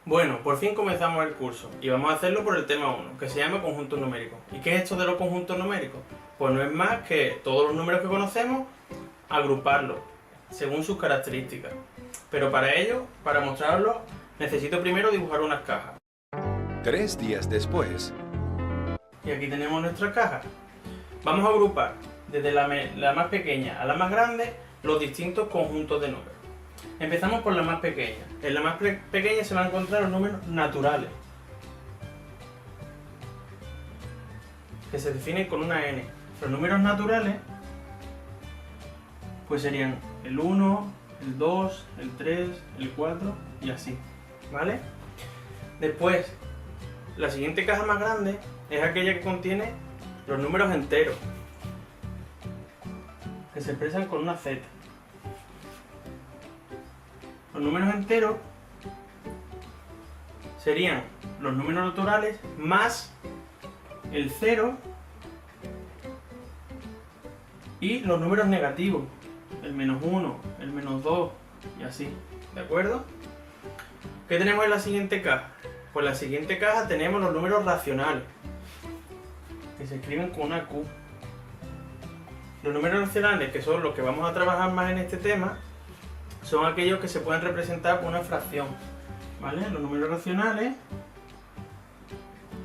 Bueno, por fin comenzamos el curso y vamos a hacerlo por el tema 1, que se llama conjuntos numéricos. ¿Y qué es esto de los conjuntos numéricos? Pues no es más que todos los números que conocemos, agruparlos según sus características. Pero para ello, para mostrarlo, necesito primero dibujar unas cajas. 3 días después. Y aquí tenemos nuestras cajas. Vamos a agrupar desde la más pequeña a la más grande los distintos conjuntos de números. Empezamos por la más pequeña. En la más pequeña se van a encontrar los números naturales, que se definen con una n. Los números naturales pues serían el 1, el 2, el 3, el 4 y así, ¿vale? Después, la siguiente caja más grande es aquella que contiene los números enteros, que se expresan con una z. Los números enteros serían los números naturales más el 0 y los números negativos, el menos 1, el menos 2 y así, ¿de acuerdo? ¿Qué tenemos en la siguiente caja? Pues en la siguiente caja tenemos los números racionales, que se escriben con una Q. Los números racionales, que son los que vamos a trabajar más en este tema, son aquellos que se pueden representar por una fracción, ¿vale? Los números racionales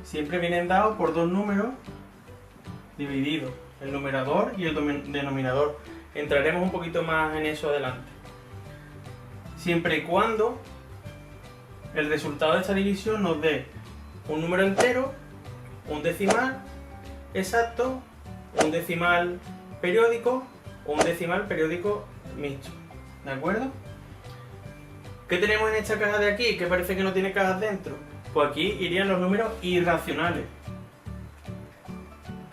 siempre vienen dados por dos números divididos, el numerador y el denominador. Entraremos un poquito más en eso adelante. Siempre y cuando el resultado de esta división nos dé un número entero, un decimal exacto, un decimal periódico o un decimal periódico mixto. ¿De acuerdo? ¿Qué tenemos en esta caja de aquí? Que parece que no tiene cajas dentro. Pues aquí irían los números irracionales,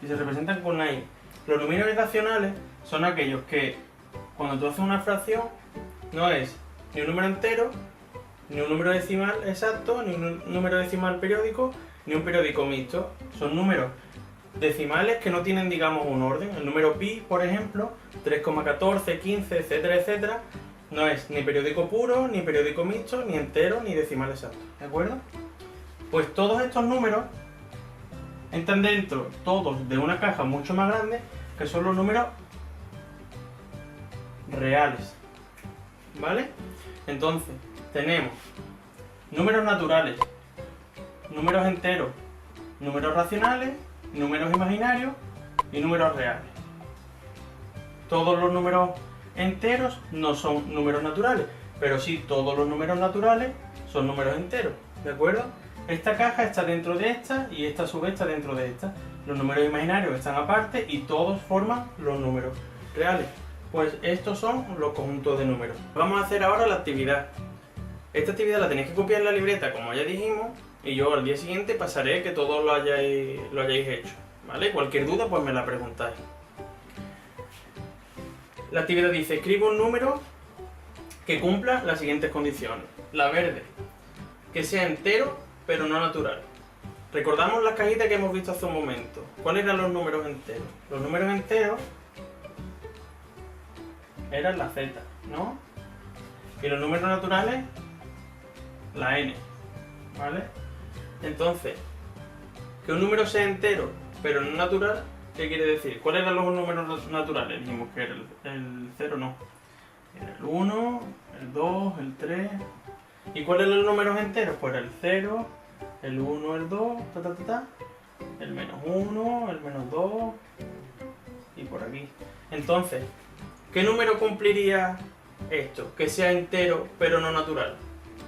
que se representan con una i. Los números irracionales son aquellos que, cuando tú haces una fracción, no es ni un número entero, ni un número decimal exacto, ni un número decimal periódico, ni un periódico mixto. Son números decimales que no tienen, digamos, un orden. El número pi, por ejemplo, 3,14, 15, etcétera, etcétera, no es ni periódico puro, ni periódico mixto, ni entero, ni decimal exacto, ¿de acuerdo? Pues todos estos números entran dentro, todos, de una caja mucho más grande, que son los números reales, ¿vale? Entonces, tenemos números naturales, números enteros, números racionales, números imaginarios y números reales. Todos los números enteros no son números naturales, pero sí todos los números naturales son números enteros, ¿de acuerdo? Esta caja está dentro de esta y esta a su vez está dentro de esta. Los números imaginarios están aparte y todos forman los números reales. Pues estos son los conjuntos de números. Vamos a hacer ahora la actividad. Esta actividad la tenéis que copiar en la libreta, como ya dijimos, y yo al día siguiente pasaré que todos lo hayáis hecho, ¿vale? Cualquier duda pues me la preguntáis. La actividad dice, escribe un número que cumpla las siguientes condiciones. La verde, que sea entero pero no natural. Recordamos las cajitas que hemos visto hace un momento. ¿Cuáles eran los números enteros? Los números enteros eran la z, ¿no? Y los números naturales, la n, ¿vale? Entonces, que un número sea entero pero no natural, ¿qué quiere decir? ¿Cuáles eran los números naturales? Dijimos que era el 0, no. Era el 1, el 2, el 3. ¿Y cuáles eran los números enteros? Pues el 0, el 1, el 2, el menos 1, el menos 2 y por aquí. Entonces, ¿qué número cumpliría esto? Que sea entero pero no natural.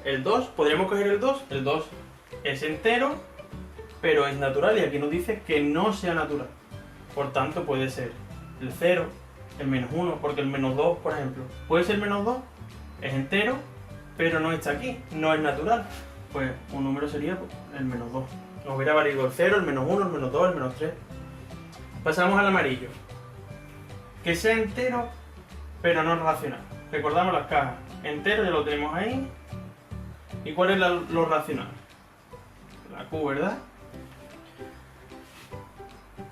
El 2, podríamos coger el 2. El 2 es entero pero es natural y aquí nos dice que no sea natural. Por tanto puede ser el 0, el menos 1, porque el menos 2, por ejemplo, puede ser el menos 2, es entero pero no está aquí, no es natural. Pues un número sería el menos 2. Nos hubiera valido el 0, el menos 1, el menos 2, el menos 3. Pasamos al amarillo. Que sea entero pero no racional. Recordamos las cajas. Entero ya lo tenemos ahí. ¿Y cuál es lo racional? La Q, ¿verdad?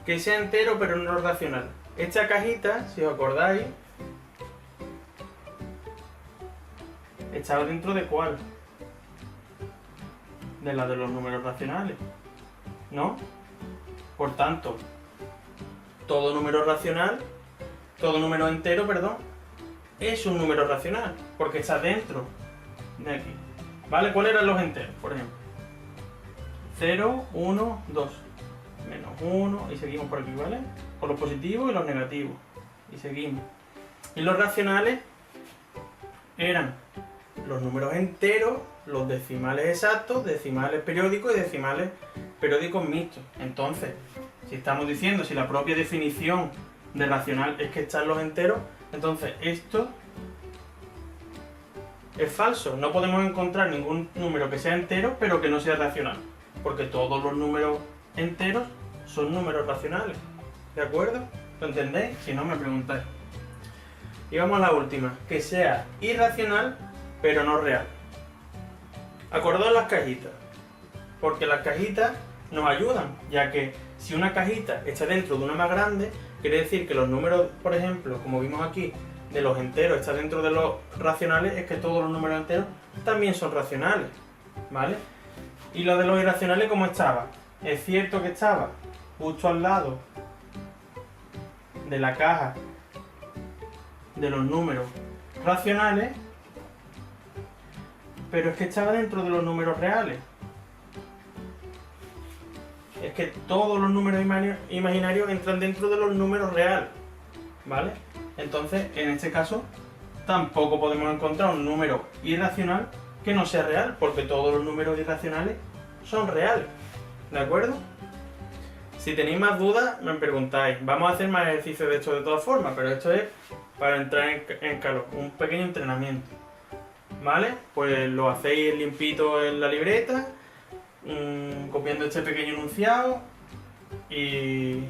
Que sea entero pero no racional. Esta cajita, si os acordáis, ¿estaba dentro de cuál? de la de los números racionales, ¿no? Por tanto, todo número racional, todo número entero, perdón, es un número racional, porque está dentro de aquí. ¿Vale? ¿Cuáles eran los enteros, por ejemplo? 0, 1, 2, menos 1, y seguimos por aquí, ¿vale? Por los positivos y los negativos, y seguimos. Y los racionales eran los números enteros, los decimales exactos, decimales periódicos y decimales periódicos mixtos. Entonces, si estamos diciendo, si la propia definición de racional es que están los enteros, entonces esto es falso. No podemos encontrar ningún número que sea entero pero que no sea racional, porque todos los números enteros son números racionales. ¿De acuerdo? ¿Lo entendéis? Si no, me preguntáis. Y vamos a la última, que sea irracional pero no real. Acordaos las cajitas, porque las cajitas nos ayudan, ya que si una cajita está dentro de una más grande, quiere decir que los números, por ejemplo, como vimos aquí, de los enteros está dentro de los racionales, es que todos los números enteros también son racionales, ¿vale? Y lo de los irracionales, ¿cómo estaba? Es cierto que estaba justo al lado de la caja de los números racionales, pero es que estaba dentro de los números reales. Es que todos los números imaginarios entran dentro de los números reales, ¿vale? Entonces, en este caso, tampoco podemos encontrar un número irracional que no sea real, porque todos los números irracionales son reales, ¿de acuerdo? Si tenéis más dudas, me preguntáis. Vamos a hacer más ejercicios de esto de todas formas, pero esto es para entrar en calor, un pequeño entrenamiento, ¿vale? Pues lo hacéis limpito en la libreta, copiando este pequeño enunciado y